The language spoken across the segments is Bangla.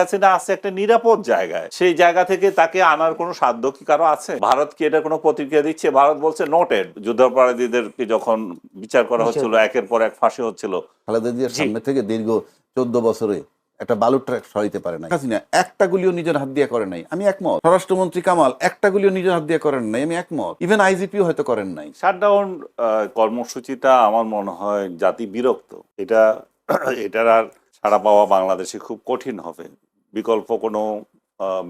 হাসিনা আছে একটা নিরাপদ জায়গায়, সেই জায়গা থেকে তাকে আনার কোনো সাধ্য কি কারো আছে? ভারত কি এটা কোনো প্রতিক্রিয়া দিচ্ছে? ভারত বলছে নোটেড, যুদ্ধাপরাধীদেরকে যখন বিচার করা হচ্ছিল, একের পর এক ফাঁসি হচ্ছিল, খালেদা জিয়ার সামনে থেকে দীর্ঘ 14 বছরে একটা বালুর ট্রাক সরাইতে পারে নাই হাসিনা, একটা গুলিও নিজের হাত দিয়ে করে নাই, আমি একমত। স্বরাষ্ট্রমন্ত্রী কামাল একটা গুলিও নিজের হাত দিয়ে করেন নাই, আমি একমত। ইভেন আইজিপিও হয়তো করেন নাই। শাটডাউন কর্মসূচিটা আমার মনে হয় জাতি বিরক্ত, এটার আর ছাড়া পাওয়া বাংলাদেশে খুব কঠিন হবে, বিকল্প কোনো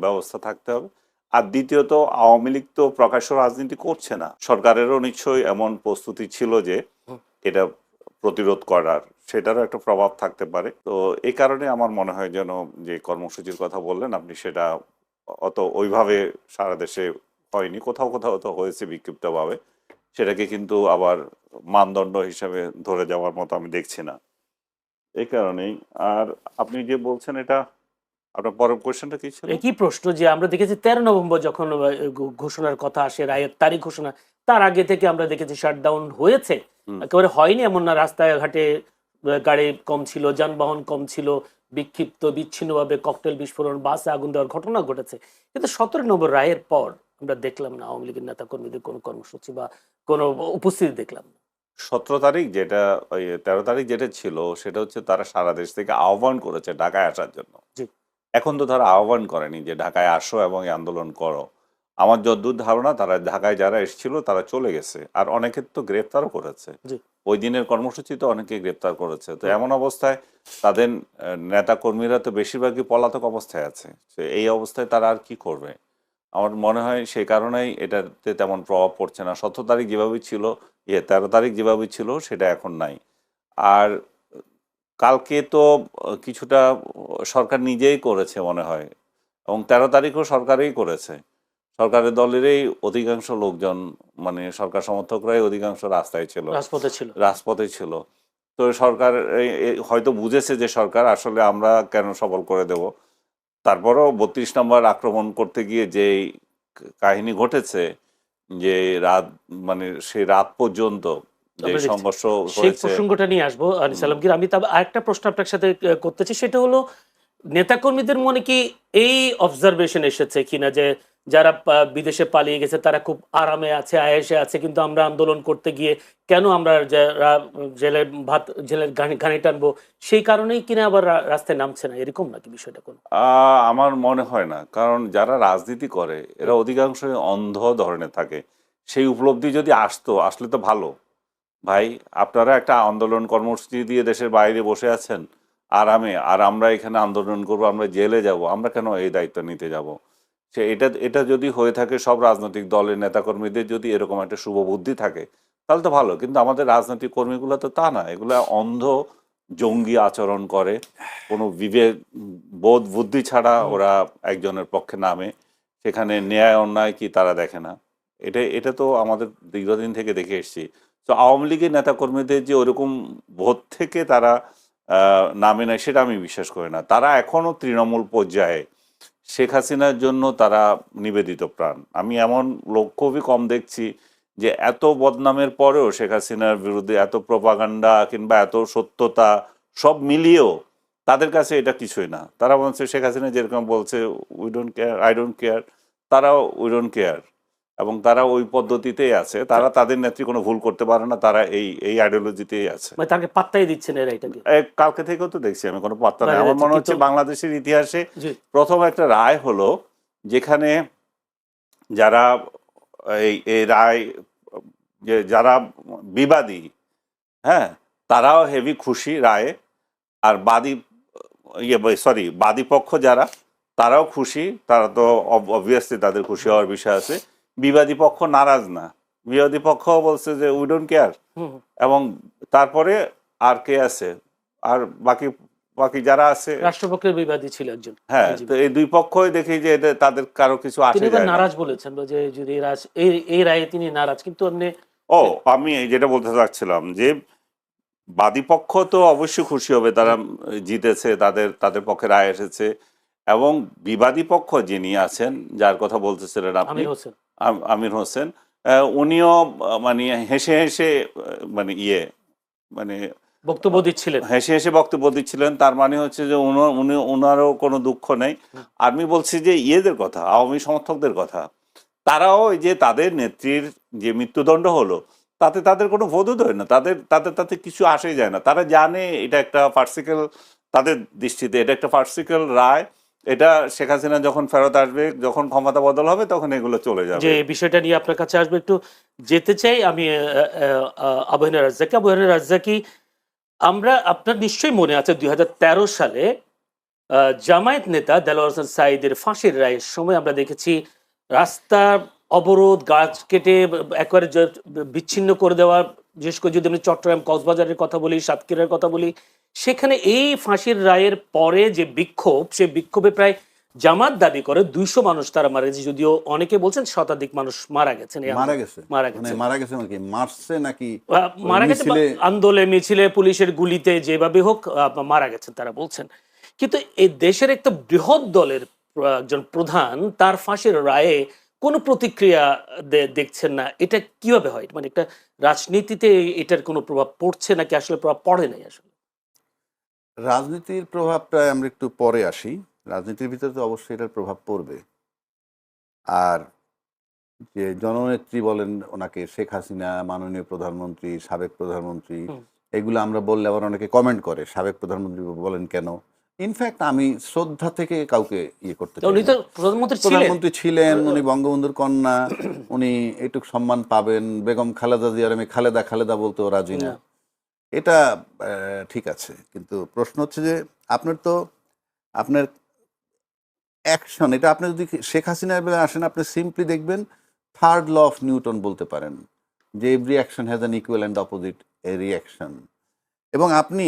ব্যবস্থা থাকতে হবে। আর দ্বিতীয়ত, আওয়ামী লীগ তো প্রকাশ্য রাজনীতি করছে না, সরকারেরও নিশ্চয়ই এমন প্রস্তুতি ছিল যে এটা প্রতিরোধ করার, সেটারও একটা প্রভাব থাকতে পারে। তো এই কারণে আমার মনে হয় যেন যে কর্মসূচির কথা বললেন আপনি, সেটা অত ওইভাবে সারা দেশে হয়নি, কোথাও কোথাও তো হয়েছে বিক্ষিপ্তভাবে, সেটাকে কিন্তু আবার মানদণ্ড হিসাবে ধরে যাওয়ার মতো আমি দেখছি না, এই কারণেই। আর আপনি যে বলছেন এটা, আপনার পরের কোয়েশ্চেনটা কি ছিল? একই প্রশ্ন যে আমরা দেখেছি 13 নভেম্বর যখন ঘোষণার কথা আসে, রায়ের তারিখ ঘোষণা, তার আগে থেকে আমরা দেখেছি শাটডাউন হয়েছে, একেবারে হয়নি এমন না। রাস্তায় ঘাটে গাড়ি কম ছিল, যানবাহন কম ছিল, বিক্ষিপ্ত বিচ্ছিন্নভাবে ককটেল বিস্ফোরণ, বাসে আগুন দেওয়ার ঘটনা ঘটেছে। কিন্তু 17 নভেম্বর রায়ের পর আমরা দেখলাম না আওয়ামী লীগের নেতা কর্মীদের কোনো কর্মসূচি বা কোনো উপস্থিতি দেখলাম না। 17 তারিখ যেটা, ওই 13 তারিখ যেটা ছিল, সেটা হচ্ছে তারা সারা দেশ থেকে আহ্বান করেছে ঢাকায় আসার জন্য। এখন তো তারা আহ্বান করেনি যে ঢাকায় আসো এবং এই আন্দোলন করো। আমার যতদূর ধারণা, তারা ঢাকায় যারা এসেছিল তারা চলে গেছে, আর অনেকের তো গ্রেফতারও করেছে, ওই দিনের কর্মসূচিতে অনেকে গ্রেফতার করেছে। তো এমন অবস্থায় তাদের নেতা কর্মীরা তো বেশিরভাগই পলাতক অবস্থায় আছে, এই অবস্থায় তারা আর কি করবে? আমার মনে হয় সেই কারণেই এটাতে তেমন প্রভাব পড়ছে না। 17 তারিখ যেভাবে ছিল, 13 তারিখ যেভাবে ছিল, সেটা এখন নাই। আর কালকে তো কিছুটা সরকার নিজেই করেছে মনে হয়, এবং 13 তারিখও সরকারই করেছে, সরকারের দলেরই অধিকাংশ লোকজন, মানে সরকার সমর্থকরাই অধিকাংশ রাজপথে ছিল। তো সরকার হয়তো বুঝেছে যে সরকার আসলে আমরা কেন সবল করে দেব। তারপরও 32 নম্বর আক্রমণ করতে গিয়ে যে কাহিনী ঘটেছে, যে রাত, মানে সেই রাত পর্যন্ত যে সংঘর্ষ সেই প্রসঙ্গটা নিয়ে আসবো আনিস আলমগীর। আমি তবে আরেকটা প্রশ্ন আপনার সাথে করতে চাই, সেটা হলো নেতাকর্মীদের মনে কি এই অবজারভেশন এসেছে কিনা যে যারা বিদেশে পালিয়ে গেছে তারা খুব আরামে আছে, আয়েসে আছে, কিন্তু আমরা আন্দোলন করতে গিয়ে কেন আমরা জেলের ঘানি টানবো, সেই কারণেই কিনা আবার রাস্তায় নামছে না, এরকম নাকি বিষয়টা? কোন আমার মনে হয় না, কারণ যারা রাজনীতি করে এরা অধিকাংশই অন্ধ ধরনের থাকে। সেই উপলব্ধি যদি আসলে তো ভালো। ভাই, আপনারা একটা আন্দোলন কর্মসূচি দিয়ে দেশের বাইরে বসে আছেন আরামে, আর আমরা এখানে আন্দোলন করবো, আমরা জেলে যাব, আমরা কেন এই দায়িত্ব নিতে যাব? এটা যদি হয়ে থাকে, সব রাজনৈতিক দলের নেতাকর্মীদের যদি এরকম একটা শুভবুদ্ধি থাকে, তাহলে তো ভালো। কিন্তু আমাদের রাজনৈতিক কর্মীগুলো তো তা না, এগুলা অন্ধ জঙ্গি আচরণ করে, কোনো বিবেক বোধ বুদ্ধি ছাড়া ওরা একজনের পক্ষে নামে, সেখানে ন্যায় অন্যায় কি তারা দেখে না। এটা তো আমাদের দীর্ঘদিন থেকে দেখে এসেছি। তো আওয়ামী লীগের নেতাকর্মীদের যে ওরকম বোধ থেকে তারা নামে নেয়, সেটা আমি বিশ্বাস করি না। তারা এখনও তৃণমূল পর্যায়ে শেখ হাসিনার জন্য তারা নিবেদিত প্রাণ। আমি এমন লোক খুবই কম দেখছি যে এত বদনামের পরেও শেখ হাসিনার বিরুদ্ধে এত প্রপাগান্ডা কিংবা এত সত্যতা সব মিলিয়েও তাদের কাছে এটা কিছুই না। তারা বলছে শেখ হাসিনা যেরকম বলছে we don't care, I don't care, তারাও উই ডোন্ট কেয়ার, এবং তারা ওই পদ্ধতিতেই আছে। তারা তাদের নেত্রী কোনো ভুল করতে পারে না, তারা এই আইডিওলজিতেই আছে। তাকে পাত্তাই দিচ্ছে না এটাকে। কালকে থেকেও তো দেখছি আমি কোনো পাত্তা নেই। আমার মনে হচ্ছে বাংলাদেশের ইতিহাসে প্রথম একটা রায় হলো যেখানে যারা এই রায়, যে যারা বিবাদী, হ্যাঁ, তারাও হেভি খুশি রায়ে, আর বাদী পক্ষ যারা, তারাও খুশি। তারা তো অবভিয়াসলি তাদের খুশি হওয়ার বিষয় আছে। বিবাদী পক্ষ নারাজ না, বিবাদী পক্ষ বলছে যে উই ডোন্ট কেয়ার। এবং তারপরে আর কে আছে, আর বাকি যারা আছে, রাষ্ট্রপক্ষের বিবাদী ছিল একজন। হ্যাঁ, তো এই দুই পক্ষই দেখি যে তাদের কারো কিছু আসে যায় না। নারাজ বলেছেন যে যদি এই রায়ে তিনি নারাজ, কিন্তু আমি যেটা বলতে চাচ্ছিলাম যে বাদী পক্ষ তো অবশ্যই খুশি হবে, তারা জিতেছে, তাদের পক্ষে রায় এসেছে। এবং বিবাদী পক্ষ যিনি আছেন, যার কথা বলতেছিলেন আপনি, আমির হোসেন, উনিও মানে হেসে হেসে মানে বক্তব্য দিচ্ছিলেন। হেসে হেসে বক্তব্য দিচ্ছিলেন, তার মানে হচ্ছে যে ওনারও কোনো দুঃখ নেই। আমি বলছি যে ইয়েদের কথা, আওয়ামী সমর্থকদের কথা, তারাও এই যে তাদের নেত্রীর যে মৃত্যুদণ্ড হলো তাতে তাদের কোনো বোধোদয় না, তাতে কিছু আসেই যায় না। তারা জানে এটা একটা পার্সিক্যাল, তাদের দৃষ্টিতে এটা একটা পার্সিক্যাল রায়, এটা শেখ হাসিনা যখন ফেরত আসবে, যখন ক্ষমতা বদল হবে, তখন এগুলো চলে যাবে। যে বিষয়টা নিয়ে আপনার কাছে আসবে, একটু যেতে চাই আমি আবু হেনা রাজ্জাকি। আবু হেনা রাজ্জাকি, আমরা, আপনার নিশ্চয়ই মনে আছে 2013 সালে জামায়াত নেতা দেলোয়ার হোসেন সাঈদের ফাঁসির রায়ের সময় আমরা দেখেছি রাস্তা অবরোধ, গাছ কেটে একেবারে বিচ্ছিন্ন করে দেওয়া। বিশেষ করে যদি আমি চট্টগ্রাম কক্সবাজারের কথা বলি, সাতক্ষীরার কথা বলি, সেখানে এই ফাঁসির রায়ের পরে যে বিক্ষোভ, সে বিক্ষোভে প্রায় জামাত দাবি করে 200 মানুষ তারা মারা গেছে, যদিও অনেকে বলছেন শতাধিক মানুষ মারা গেছেন। মারা গেছে মারা মানে গেছে মারা গেছে মানে কি, মারছে নাকি মারা গেছে আন্দোলনে, মিছিলে, পুলিশের গুলিতে, যেভাবে হোক মারা গেছেন তারা বলছেন। কিন্তু এই দেশের একটা বৃহৎ দলের একজন প্রধান, তার ফাঁসির রায়ে কোনো প্রতিক্রিয়া দেখছেন না, এটা কিভাবে হয়? মানে একটা রাজনীতিতে এটার কোনো প্রভাব পড়ছে নাকি আসলে প্রভাব পড়ে নাই? আসলে রাজনীতির প্রভাবটা আমরা একটু পরে আসি। রাজনীতির ভিতরে তো অবশ্যই এটার প্রভাব পড়বে। আর যে জননেত্রী বলেন ওনাকে, শেখ হাসিনা, মাননীয় প্রধানমন্ত্রী, সাবেক প্রধানমন্ত্রী, এগুলো আমরা বললে আবার অনেকে কমেন্ট করে সাবেক প্রধানমন্ত্রী বলেন কেন। ইনফ্যাক্ট আমি শ্রদ্ধা থেকে কাউকে ইয়ে করতে চাই উনি না। তো প্রধানমন্ত্রী ছিলেন। প্রধানমন্ত্রী ছিলেন, উনি বঙ্গবন্ধুর কন্যা, উনি এটুক সম্মান পাবেন। বেগম খালেদা জিয়ার আমি খালেদা খালেদা বলতেও রাজি না, এটা ঠিক আছে। কিন্তু প্রশ্ন হচ্ছে যে আপনার অ্যাকশন, এটা আপনি যদি শেখ হাসিনার বেলায় আসেন, আপনি সিম্পলি দেখবেন থার্ড ল অফ নিউটন বলতে পারেন, যে every action has an equal and opposite a reaction. এবং আপনি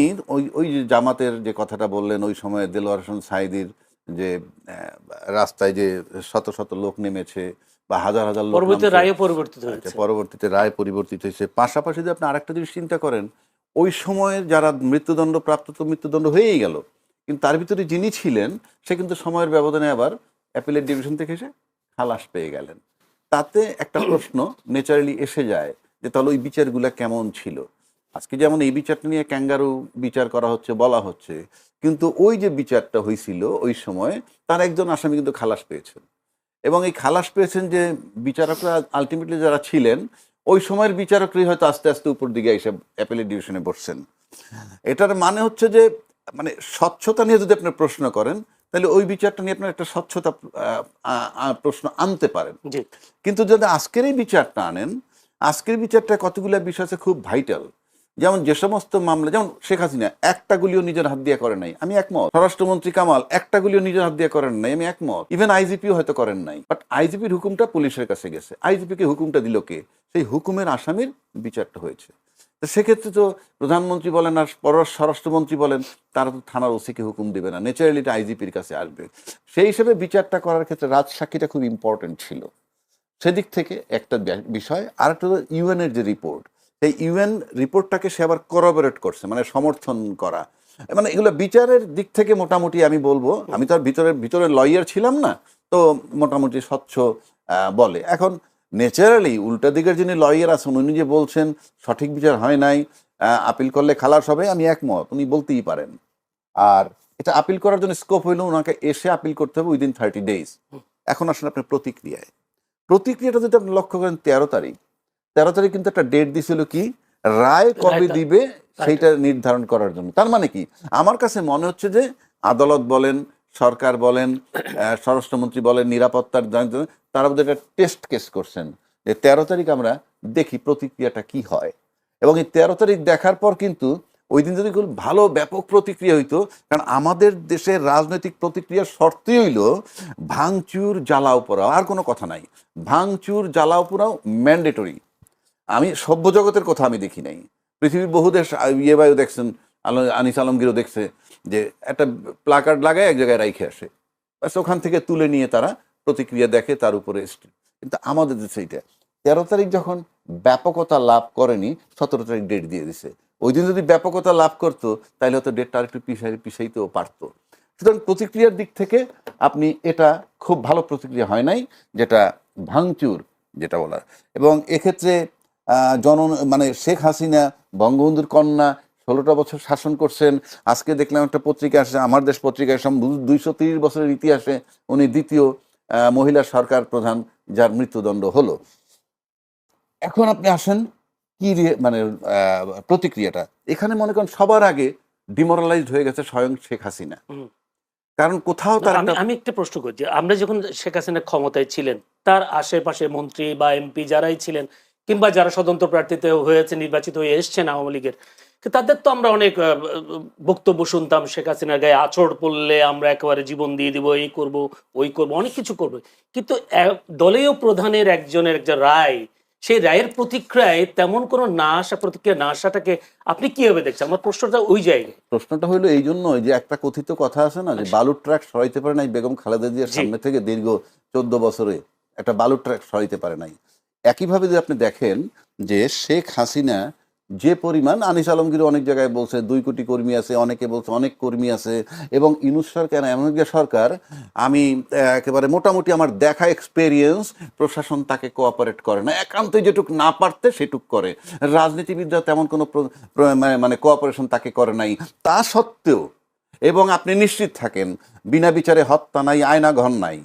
ওই যে জামাতের যে কথাটা বললেন, ওই সময় দেলোয়ার হোসেন সাঈদীর যে রাস্তায় যে শত শত লোক নেমেছে বা হাজার হাজার লোক পরবর্তীতে নামছে, রায়ও পরিবর্তিত হয়েছে। পরবর্তীতে রায় পরিবর্তিত হয়েছে। পাশাপাশি যদি আপনি আরেকটা জিনিস চিন্তা করেন, ওই সময়ে যারা মৃত্যুদণ্ড প্রাপ্ত, তো মৃত্যুদণ্ড হয়েই গেল, কিন্তু তার ভিতরে যিনি ছিলেন সে কিন্তু সময়ের ব্যবধানে আবার অ্যাপিলেট ডিভিশন থেকে এসে খালাস পেয়ে গেলেন। তাতে একটা প্রশ্ন ন্যাচারালি এসে যায় যে তাহলে ওই বিচারগুলো কেমন ছিল। আজকে যেমন এই বিচারটা নিয়ে ক্যাঙ্গারু বিচার করা হচ্ছে, বলা হচ্ছে, কিন্তু ওই যে বিচারটা হয়েছিল ওই সময়, তার একজন আসামি কিন্তু খালাস পেয়েছেন। এবং এই খালাস পেয়েছেন যে বিচারকরা আলটিমেটলি যারা ছিলেন ওই সময়ের বিচারকরাই হয়তো আস্তে আস্তে উপর দিকে এসে অ্যাপিলেট ডিভিশনে বসছেন। এটার মানে হচ্ছে যে, মানে স্বচ্ছতা নিয়ে যদি আপনি প্রশ্ন করেন, তাহলে ওই বিচারটা নিয়ে আপনার একটা স্বচ্ছতা প্রশ্ন আনতে পারেন। কিন্তু যদি আজকের এই বিচারটা আনেন, আজকের বিচারটা কতগুলো বিষয় আছে খুব ভাইটাল। যেমন যে সমস্ত মামলা, যেমন শেখ হাসিনা একটা গুলিও নিজের হাত দিয়ে করে নাই, আমি একমত। স্বরাষ্ট্রমন্ত্রী কামাল একটা গুলিও নিজের হাত দিয়ে করেন নাই, আমি একমত। ইভেন আইজিপিও হয়তো করেন নাই, বাট আইজিপির হুকুমটা পুলিশের কাছে গেছে। আইজিপিকে হুকুমটা দিল কে? সেই হুকুমের আসামির বিচারটা হয়েছে। তো সেক্ষেত্রে তো প্রধানমন্ত্রী বলেন আর স্বরাষ্ট্রমন্ত্রী বলেন, তারা তো থানার ওসিকে হুকুম দেবে না, ন্যাচারালি এটা আইজিপির কাছে আসবে। সেই হিসেবে বিচারটা করার ক্ষেত্রে রাজসাক্ষীটা খুব ইম্পর্টেন্ট ছিল। সেদিক থেকে একটা বিষয়। আর একটা ইউএনের যে রিপোর্ট, সেই ইউএন রিপোর্টটাকে সে আবার করোবরেট করছে, মানে সমর্থন করা। মানে এগুলো বিচারের দিক থেকে মোটামুটি আমি বলবো, আমি তো আর ভিতরে লয়ার ছিলাম না, তো মোটামুটি স্বচ্ছ বলে। এখন ন্যাচারালি উল্টা দিকের যিনি লয়ার আছেন, উনি যে বলছেন সঠিক বিচার হয় নাই, আপিল করলে খালাস হবে, আমি একমত, উনি বলতেই পারেন। আর এটা আপিল করার জন্য স্কোপ হইলেও ওনাকে এসে আপিল করতে হবে উইদিন 30 days। এখন আসলে আপনার প্রতিক্রিয়াটা যদি আপনি লক্ষ্য করেন, 13 তারিখ কিন্তু একটা ডেট দিছিল কি, রায় কবে দিবে সেইটা নির্ধারণ করার জন্য। তার মানে কি, আমার কাছে মনে হচ্ছে যে আদালত বলেন, সরকার বলেন, স্বরাষ্ট্রমন্ত্রী বলেন, নিরাপত্তার তারা বোধহয় একটা টেস্ট কেস করছেন যে 13 তারিখ আমরা দেখি প্রতিক্রিয়াটা কি হয়। এবং এই 13 তারিখ দেখার পর কিন্তু ওই দিন যদি খুব ভালো ব্যাপক প্রতিক্রিয়া হইতো, কারণ আমাদের দেশের রাজনৈতিক প্রতিক্রিয়ার শর্তই হইল ভাঙচুর, জ্বালাও পোড়াও, আর কোনো কথা নাই। ভাঙচুর, জ্বালাও পোড়াও ম্যান্ডেটরি। আমি সভ্য জগতের কথা আমি দেখি নাই, পৃথিবীর বহু দেশ, বায়ু দেখছেন, আনিস আলমগীরও দেখছে, যে একটা প্লাকার্ড লাগায় এক জায়গায় রাইখে আসে, ব্যাস ওখান থেকে তুলে নিয়ে তারা প্রতিক্রিয়া দেখে তার উপরে। কিন্তু আমাদের দেশে এটা 13 তারিখ যখন ব্যাপকতা লাভ করেনি, 17 তারিখ ডেট দিয়ে দিছে। ওই দিন যদি ব্যাপকতা লাভ করতো তাহলে হয়তো ডেটটা আরেকটু পিছাইতেও পারতো। সুতরাং প্রতিক্রিয়ার দিক থেকে আপনি এটা খুব ভালো প্রতিক্রিয়া হয় নাই, যেটা ভাঙচুর যেটা বলার। এবং এক্ষেত্রে মানে শেখ হাসিনা, বঙ্গবন্ধুর কন্যা, 16টা বছর শাসন করছেন। আজকে দেখলাম একটা পত্রিকা আসছে, আমার দেশ পত্রিকায়, 230 বছরের ইতিহাসে উনি দ্বিতীয় মহিলা সরকার প্রধান যার মৃত্যুদণ্ড হলো। এখন আপনি আসেন কি মানে প্রতিক্রিয়াটা এখানে মনে করেন সবার আগে ডিমোরালাইজড হয়ে গেছে স্বয়ং শেখ হাসিনা। হুম। কারণ কোথাও তার আমি একটা আমি একটা প্রশ্ন করছি, আমরা যখন শেখ হাসিনা ক্ষমতায় ছিলেন, তার আশেপাশে মন্ত্রী বা এমপি যারাই ছিলেন, কিংবা যারা স্বতন্ত্র প্রার্থীতে হয়েছে, নির্বাচিত হয়ে এসছেন আওয়ামী লীগের, তাদের তো আমরা অনেক বক্তব্য শুনতাম, শেখ হাসিনার গায়ে আঁচড় পড়লে আমরা একেবারে জীবন দিয়ে দিব, এই করব ওই করব, অনেক কিছু করবো। কিন্তু দলীয় প্রধানের একজনের একটা রায়, সেই রায়ের প্রতিক্রিয়ায় তেমন কোনো না আসা, প্রতিক্রিয়া না আসাটাকে আপনি কিভাবে দেখছেন? আমার প্রশ্নটা ওই জায়গায়। প্রশ্নটা হলো এই জন্যই যে একটা কথিত কথা আছে না, যে বালুর ট্রাক সরাইতে পারে নাই বেগম খালেদা জিয়ার জি। সামনে থেকে দীর্ঘ 14 বছরে একটা বালুর ট্রাক সরাইতে পারে নাই। একইভাবে যদি আপনি দেখেন যে শেখ হাসিনা যে পরিমাণ, আনিস আলমগীর অনেক জায়গায় বলছে 2 কোটি কর্মী আছে, অনেকে বলছে অনেক কর্মী আছে, এবং ইউনূস সরকার এমন একটা সরকার, আমি একেবারে মোটামুটি আমার দেখা এক্সপেরিয়েন্স, প্রশাসন তাকে কোঅপারেট করে না, একান্তই যেটুক না পারতে সেটুক করে। রাজনীতিবিদরা তেমন কোনো মানে কোঅপারেশন তাকে করে নাই। তা সত্ত্বেও, এবং আপনি নিশ্চিত থাকেন, বিনা বিচারে হত্যা নাই, আয়নাঘর নাই,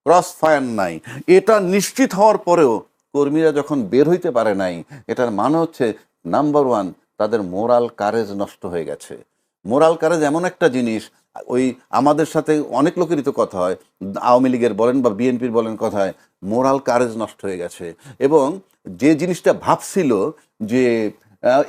ক্রস ফায়ার নাই, এটা নিশ্চিত হওয়ার পরেও কর্মীরা যখন বের হইতে পারে নাই, এটার মানে হচ্ছে নাম্বার ওয়ান, তাদের মোরাল কারেজ নষ্ট হয়ে গেছে। মোরাল কারেজ এমন একটা জিনিস, ওই আমাদের সাথে অনেক লোকেরই তো কথা হয়, আওয়ামী লীগের বলেন বা বিএনপির বলেন, কথা হয় মোরাল কারেজ নষ্ট হয়ে গেছে। এবং যে জিনিসটা ভাবছিল যে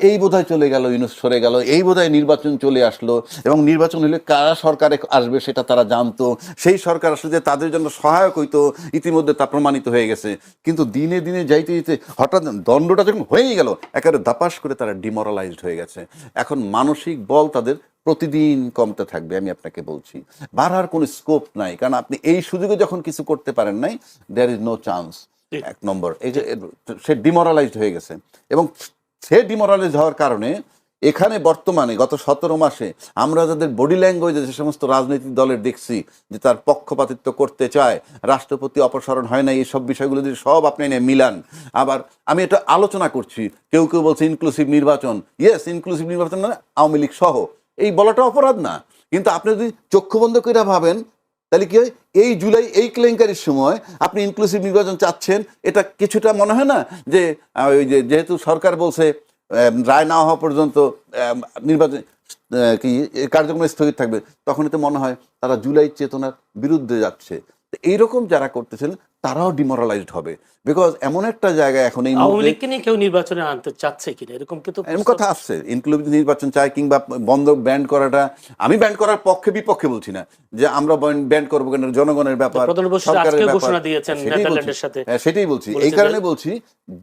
এই বোধহয় চলে গেল, ইউনূস সরে গেল, এই বোধহয় নির্বাচন চলে আসলো, এবং নির্বাচন হলে কারা সরকারে আসবে সেটা তারা জানতো, সেই সরকার আসলে যে তাদের জন্য সহায়ক হইতো, ইতিমধ্যে তা প্রমাণিত হয়ে গেছে। কিন্তু দিনে দিনে যাইতে যেতে হঠাৎ দণ্ডটা যখন হয়েই গেল, একেবারে দাপাস করে তারা ডিমোরালাইজড হয়ে গেছে। এখন মানসিক বল তাদের প্রতিদিন কমতে থাকবে, আমি আপনাকে বলছি। বাড়ার কোনো স্কোপ নাই, কারণ আপনি এই সুযোগে যখন কিছু করতে পারেন নাই, দেয়ার ইজ নো চান্স। এক নম্বর, এই যে সে ডিমোরালাইজড হয়ে গেছে, এবং সে ডিমোরালাইজ হওয়ার কারণে এখানে বর্তমানে গত 17 মাসে আমরা যাদের বডি ল্যাঙ্গুয়েজে যে সমস্ত রাজনৈতিক দলের দেখছি যে তার পক্ষপাতিত্ব করতে চায়, রাষ্ট্রপতি অপসারণ হয় না, এইসব বিষয়গুলো যদি সব আপনি এনে মিলান, আবার আমি এটা আলোচনা করছি, কেউ কেউ বলছে ইনক্লুসিভ নির্বাচন, ইয়েস ইনক্লুসিভ নির্বাচন মানে আওয়ামী লীগ সহ, এই বলাটা অপরাধ না। কিন্তু আপনি যদি চক্ষু বন্ধ করে ভাবেন, তাহলে কি হয়, এই জুলাই এই কেলেঙ্কারির সময় আপনি ইনক্লুসিভ নির্বাচন চাচ্ছেন, এটা কিছুটা মনে হয় না যে ওই যে যেহেতু সরকার বলছে রায় না হওয়া পর্যন্ত নির্বাচন কি কার্যক্রম স্থগিত থাকবে, তখন এতে মনে হয় তারা জুলাই চেতনার বিরুদ্ধে যাচ্ছে। এইরকম যারা করতেছেন তারাও ডিমোরালাইজড হবে, বিকজ এমন একটা জায়গায় এখন এই আওয়ামী লীগকে নিয়ে কেউ নির্বাচনে আনতে চাচ্ছে কিনা, এরকম কিন্তু এরকম কথা আসছে, ইনক্লুসিভ নির্বাচন চাই, কিংবা বন্ধ ব্যান্ড করাটা, আমি ব্যান্ড করার পক্ষে বিপক্ষে বলছি না, যে আমরা ব্যান্ড করবো কেন, জনগণের ব্যাপার, সরকারের ব্যাপার, ঘোষণা দিয়েছেন নেদারল্যান্ডের সাথে, সেটাই বলছি। এই কারণে বলছি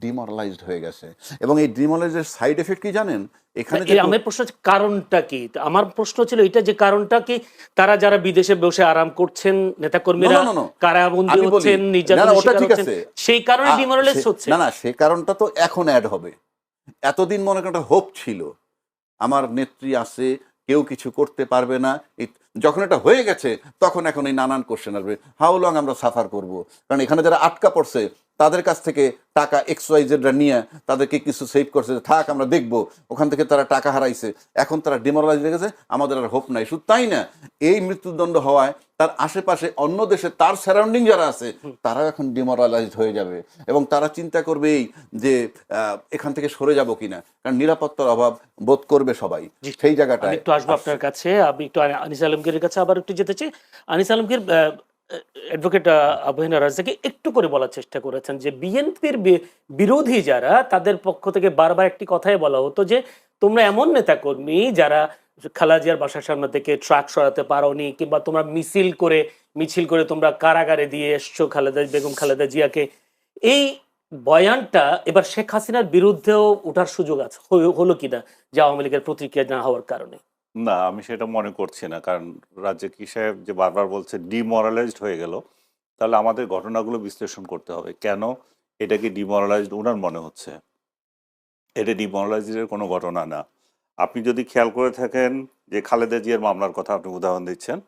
ডিমোরালাইজড হয়ে গেছে। এবং এই ডিমোরালাইজের সাইড এফেক্ট কি জানেন? এখানে আমার প্রশ্ন হচ্ছে কারণটা কি? আমার প্রশ্ন ছিল এটা, যে কারণটা কি, তারা যারা বিদেশে বসে আরাম করছেন, নেতাকর্মীরা কারাবন্দী হচ্ছেন, নির্যাতনের শিকার হচ্ছেন, সেই কারণে ডিমোরালাইজ হচ্ছে। না, সেই কারণটা তো এখন অ্যাড হবে। এতদিন মনে করেন একটা হোপ ছিল, আমার নেত্রী আছে, কেউ কিছু করতে পারবে না, যখন এটা হয়ে গেছে তখন এখন এই নানান কোশ্চেন আসবে, হাউ লং আমরা সাফার করব। কারণ এখানে যারা আটকা পড়ছে তাদের কাছ থেকে টাকা এক্সওয়াইজেডরা নিয়ে তাদেরকে কিছু সেভ করছে, থাক আমরা দেখব, ওখান থেকে তারা টাকা হারাইছে, এখন তারা ডিমোরালাইজ হয়ে গেছে, আমাদের আর হোপ নাই। শুধু তাই না, এই মৃত্যুদণ্ড হওয়ায় তার আশেপাশে অন্য দেশে তার সারাউন্ডিং যারা আছে তারাও এখন ডিমোরালাইজড হয়ে যাবে, এবং তারা চিন্তা করবে এই যে এখান থেকে সরে যাব কিনা, কারণ নিরাপত্তার অভাব বোধ করবে সবাই। সেই জায়গাটা একটু আসবো আপনার কাছে, আমি একটু আনিস আলমগীরের কাছে আবার একটু যেতে চাই। আনিস আলমগীর, অ্যাডভোকেট আবহিনা রাজাকে একটু করে বলার চেষ্টা করেছেন যে বিএনপির বিরোধী যারা, তাদের পক্ষ থেকে বারবার একটি কথাই বলা হতো যে তোমরা এমন নেতাকর্মী যারা খালেদা জিয়ার বাসার সামনে থেকে ট্রাক সরাতে পারোনি, কিংবা তোমরা মিছিল করে তোমরা কারাগারে দিয়ে এসছো বেগম খালেদা জিয়াকে। এই বয়ানটা এবার শেখ হাসিনার বিরুদ্ধেও ওঠার সুযোগ আছে, হলো কিনা, যে আওয়ামী লীগের প্রতিক্রিয়া না হওয়ার কারণে? না, আমি সেটা মনে করছি না। কারণ রাজ্জাকি সাহেব যে বারবার বলছে ডিমোরালাইজড হয়ে গেল, তাহলে আমাদের ঘটনাগুলো বিশ্লেষণ করতে হবে, কেন এটা কি ডিমোরালাইজড ওনার মনে হচ্ছে। এটা ডিমোরালাইজের কোনো ঘটনা না। আপনি যদি খেয়াল করে থাকেন যে খালেদা জিয়ার মামলার কথা আপনি উদাহরণ দিচ্ছেন,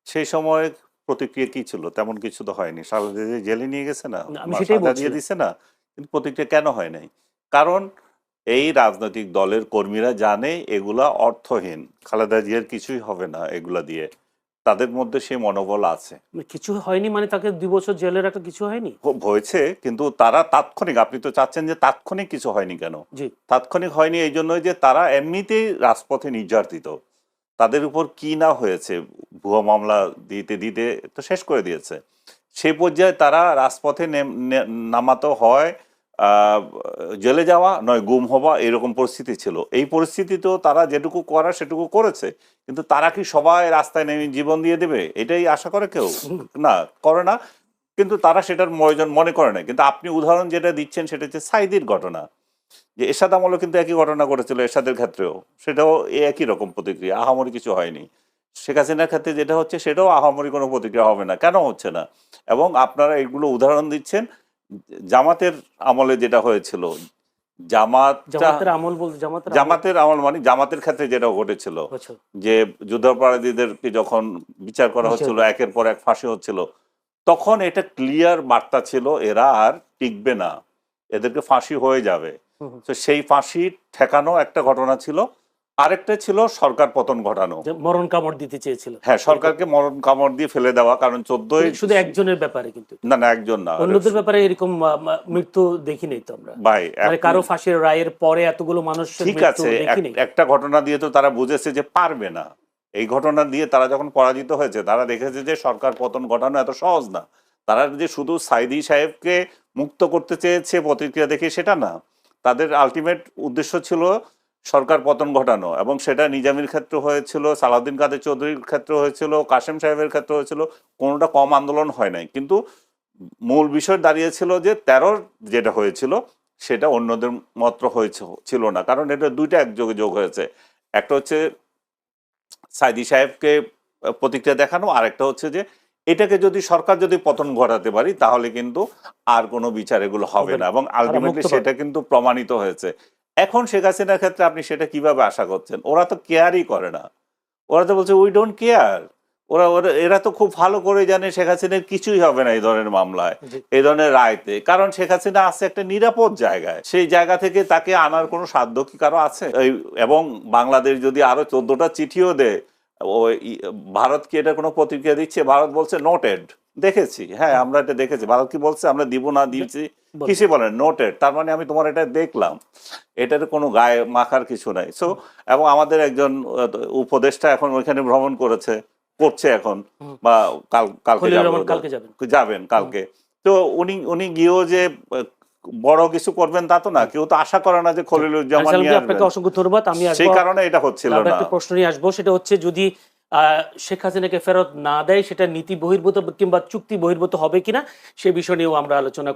সেই সময় প্রতিক্রিয়া কি ছিল? তেমন কিছু তো হয়নি। খালেদা জিয়া জেলে নিয়ে গেছে না, আমি সেটাই সাজা দিয়ে বলছি। দিছে না, কিন্তু প্রতিক্রিয়া কেন হয় নাই? কারণ এই রাজনৈতিক দলের কর্মীরা জানে এগুলা অর্থহীন, খালেদা জিয়ার কিছুই হবে না এগুলা দিয়ে, তাদের মধ্যে সেই মনোবল আছে। কিছু হয়নি মানে তাকে 2 বছর জেলের একটা কিছু হয়নি। হয়েছে, কিন্তু তারা তাৎক্ষণিক, আপনি তো চাচ্ছেন যে তাৎক্ষণিক কিছু হয়নি কেন? জি, তাৎক্ষণিক হয়নি এই জন্যই যে তারা এমনিতেই রাজপথে নির্যাতিত, তাদের উপর কি না হয়েছে, ভুয়া মামলা দিতে দিতে তো শেষ করে দিয়েছে। সেই পর্যায়ে তারা রাজপথে নামাতো হয় জেলে যাওয়া নয় গুম হওয়া, এরকম পরিস্থিতি ছিল। এই পরিস্থিতিতেও তারা যেটুকু করার সেটুকু করেছে, কিন্তু তারা কি সবাই রাস্তায় নেমে জীবন দিয়ে দেবে এটাই আশা করে কেউ? না, করে না। কিন্তু তারা সেটার প্রয়োজন মনে করে না। কিন্তু আপনি উদাহরণ যেটা দিচ্ছেন সেটা হচ্ছে সাইদির ঘটনা, যে এরশাদ আমলও কিন্তু একই ঘটনা ঘটেছিল, এরশাদের ক্ষেত্রেও সেটাও একই রকম প্রতিক্রিয়া, আহামরি কিছু হয়নি। শেখ হাসিনার ক্ষেত্রে যেটা হচ্ছে সেটাও আহামরি কোনো প্রতিক্রিয়া হবে না, কেন হচ্ছে না? এবং আপনারা এগুলো উদাহরণ দিচ্ছেন জামাতের আমলে যেটা হয়েছিল, জামাতের আমল বলতে জামাতের আমল মানে জামাতের ক্ষেত্রে যেটা ঘটেছিল, আচ্ছা, যে যুদ্ধাপরাধীদেরকে যখন বিচার করা হচ্ছিল, একের পর এক ফাঁসি হচ্ছিল, তখন এটা ক্লিয়ার বার্তা ছিল এরা আর টিকবে না, এদেরকে ফাঁসি হয়ে যাবে। তো সেই ফাঁসি ঠেকানো একটা ঘটনা ছিল, আরেকটা ছিল সরকার পতন ঘটানো। যে মরণ কামড় দিতে চেয়েছিল। হ্যাঁ, সরকারকে মরণ কামড় দিয়ে ফেলে দেওয়া, কারণ 14 শুধু একজনের ব্যাপারে, কিন্তু না একজন না, অন্যদের ব্যাপারে এরকম মৃত্যু দেখি নাই তো আমরা। ভাই মানে কারো ফাঁসির রায়ের পরে এতগুলো মানুষের ঠিক মৃত্যু আছে, দেখি নাই। একটা ঘটনা দিয়ে তো তারা বুঝেছে যে পারবে না। এই ঘটনা দিয়ে তারা যখন পরাজিত হয়েছে, তারা দেখেছে যে সরকার পতন ঘটানো এত সহজ না। তারা যে শুধু সাইদি সাহেবকে মুক্ত করতে চেয়েছে প্রতিক্রিয়া দেখে সেটা না, তাদের আলটিমেট উদ্দেশ্য ছিল সরকার পতন ঘটানো। এবং সেটা নিজামীর ক্ষেত্রে হয়েছিল, সালাউদ্দিন কাদের চৌধুরীর ক্ষেত্রে হয়েছিল, কাশেম সাহেবের ক্ষেত্রে হয়েছিল, কোনোটা কম আন্দোলন হয় নাই। কিন্তু মূল বিষয় দাঁড়িয়েছিল যে তেরোর যেটা হয়েছিল সেটা অন্যদের মাত্র ছিল না, কারণ এটা দুইটা একযোগে যোগ হয়েছে। একটা হচ্ছে সাইদি সাহেবকে প্রতিক্রিয়া দেখানো, আর একটা হচ্ছে যে এটাকে যদি সরকার যদি পতন ঘটাতে পারি তাহলে কিন্তু আর কোনো বিচার এগুলো হবে না, এবং আলটিমেটলি সেটা কিন্তু প্রমাণিত হয়েছে। এখন শেখ হাসিনার ক্ষেত্রে আপনি সেটা কিভাবে আশা করছেন? ওরা তো কেয়ারই করে না, ওরা তো বলছে উই ডোন্ট কেয়ার। এরা তো খুব ভালো করে জানে শেখ হাসিনার কিছুই হবে না এই ধরনের মামলায়, এই ধরনের রায়তে, কারণ শেখ হাসিনা আছে একটা নিরাপদ জায়গায়। সেই জায়গা থেকে তাকে আনার কোনো সাধ্য কি কারো আছে? এবং বাংলাদেশ যদি আরো 14টা চিঠিও দেয়, ভারত কি এটা কোনো প্রতিক্রিয়া দিচ্ছে? ভারত বলছে নোটেড। দেখেছি, হ্যাঁ আমরা এটা দেখেছি। ভারত কি বলছে? আমরা দিব না দিয়েছি, কিসে বলেন নোটেড, তার মানে আমি তোমার এটা দেখলাম, এটার কোনো গায়ে মাখার কিছু নাই। সো এবং আমাদের একজন উপদেষ্টা এখন ওইখানে ভ্রমণ করছে এখন, বা কালকে যাবেন কালকে। তো উনি গিয়েও যে বড় কিছু করবেন তা তো না, কেউ তো আশা করে না যে খলিলুজ্জামান নিয়ে আসবেন। আপনাকে অসংখ্য ধন্যবাদ। আমি সেই কারণে এটা হচ্ছিল না। একটা প্রশ্ন নিয়ে আসবো, সেটা হচ্ছে যদি শেখ হাসিনাকে ফেরত না দেয় সেটা নীতি বহির্ভূত কিংবা চুক্তি বহির্ভূত হবে কিনা, সে বিষয় নিয়েও আমরা আলোচনা